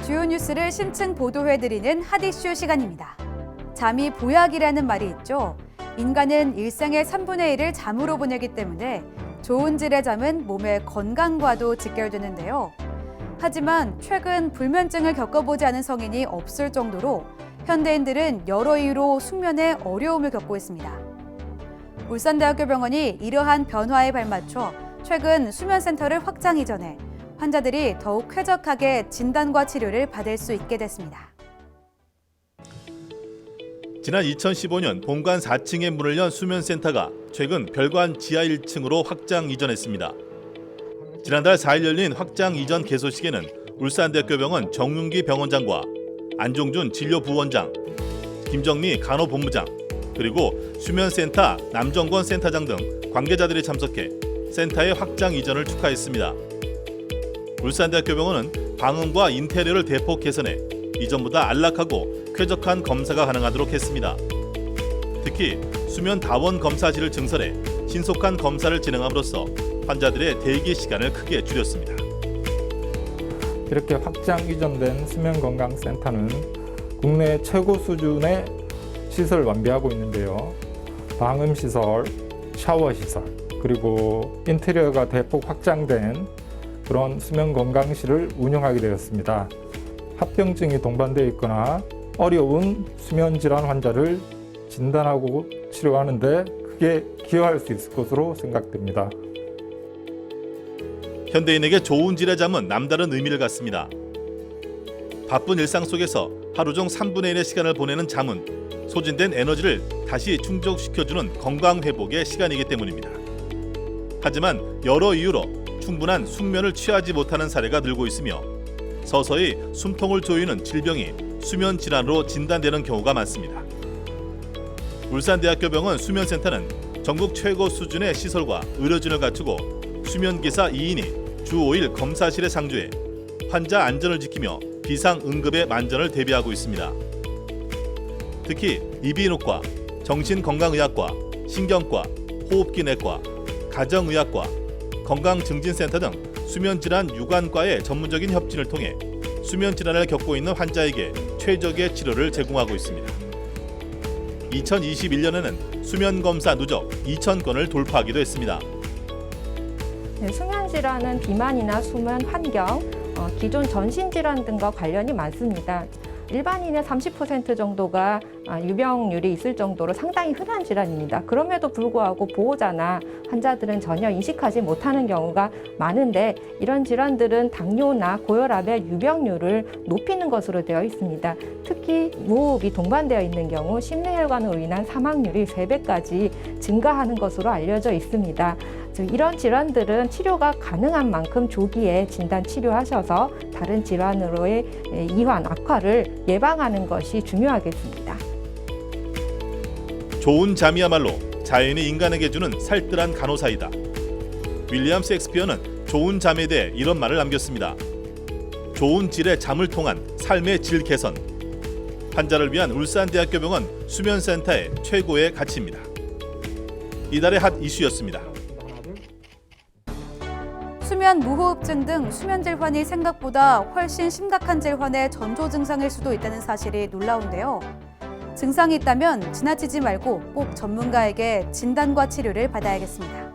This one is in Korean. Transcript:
주요 뉴스를 심층 보도해드리는 핫이슈 시간입니다. 잠이 보약이라는 말이 있죠. 인간은 일상의 3분의 1을 잠으로 보내기 때문에 좋은 질의 잠은 몸의 건강과도 직결되는데요. 하지만 최근 불면증을 겪어보지 않은 성인이 없을 정도로 현대인들은 여러 이유로 숙면에 어려움을 겪고 있습니다. 울산대학교 병원이 이러한 변화에 발맞춰 최근 수면센터를 확장 이전해 환자들이 더욱 쾌적하게 진단과 치료를 받을 수 있게 됐습니다. 지난 2015년 본관 4층에 문을 연 수면센터가 최근 별관 지하 1층으로 확장 이전했습니다. 지난달 4일 열린 확장 이전 개소식에는 울산대학교 병원 정윤기 병원장과 안종준 진료부원장, 김정미 간호본부장, 그리고 수면센터 남정권 센터장 등 관계자들이 참석해 센터의 확장 이전을 축하했습니다. 울산대학교 병원은 방음과 인테리어를 대폭 개선해 이전보다 안락하고 쾌적한 검사가 가능하도록 했습니다. 특히 수면 다원 검사실을 증설해 신속한 검사를 진행함으로써 환자들의 대기 시간을 크게 줄였습니다. 이렇게 확장 이전된 수면건강센터는 국내 최고 수준의 시설을 완비하고 있는데요. 방음시설, 샤워시설, 그리고 인테리어가 대폭 확장된 그런 수면건강실을 운영하게 되었습니다. 합병증이 동반되어 있거나 어려운 수면질환 환자를 진단하고 치료하는 데 크게 기여할 수 있을 것으로 생각됩니다. 현대인에게 좋은 질의 잠은 남다른 의미를 갖습니다. 바쁜 일상 속에서 하루 중 3분의 1의 시간을 보내는 잠은 소진된 에너지를 다시 충족시켜주는 건강 회복의 시간이기 때문입니다. 하지만 여러 이유로 충분한 숙면을 취하지 못하는 사례가 늘고 있으며 서서히 숨통을 조이는 질병이 수면 질환으로 진단되는 경우가 많습니다. 울산대학교 병원 수면센터는 전국 최고 수준의 시설과 의료진을 갖추고 수면기사 2인이 주 5일 검사실에 상주해 환자 안전을 지키며 비상 응급의 만전을 대비하고 있습니다. 특히 이비인후과, 정신건강의학과, 신경과, 호흡기내과, 가정의학과, 건강증진센터 등 수면질환 유관과의 전문적인 협진을 통해 수면질환을 겪고 있는 환자에게 최적의 치료를 제공하고 있습니다. 2021년에는 수면검사 누적 2,000건을 돌파하기도 했습니다. 수면질환은 비만이나 수면 환경, 기존 전신질환 등과 관련이 많습니다. 일반인의 30% 정도가 유병률이 있을 정도로 상당히 흔한 질환입니다. 그럼에도 불구하고 보호자나 환자들은 전혀 인식하지 못하는 경우가 많은데 이런 질환들은 당뇨나 고혈압의 유병률을 높이는 것으로 되어 있습니다. 특히 무호흡이 동반되어 있는 경우 심뇌혈관으로 인한 사망률이 3배까지 증가하는 것으로 알려져 있습니다. 즉 이런 질환들은 치료가 가능한 만큼 조기에 진단 치료하셔서 다른 질환으로의 이환, 악화를 예방하는 것이 중요하겠습니다. 좋은 잠이야말로 자연이 인간에게 주는 살뜰한 간호사이다. 윌리엄 셰익스피어는 좋은 잠에 대해 이런 말을 남겼습니다. 좋은 질의 잠을 통한 삶의 질 개선. 환자를 위한 울산대학교 병원 수면센터의 최고의 가치입니다. 이달의 핫 이슈였습니다. 수면 무호흡증 등 수면 질환이 생각보다 훨씬 심각한 질환의 전조 증상일 수도 있다는 사실이 놀라운데요. 증상이 있다면 지나치지 말고 꼭 전문가에게 진단과 치료를 받아야겠습니다.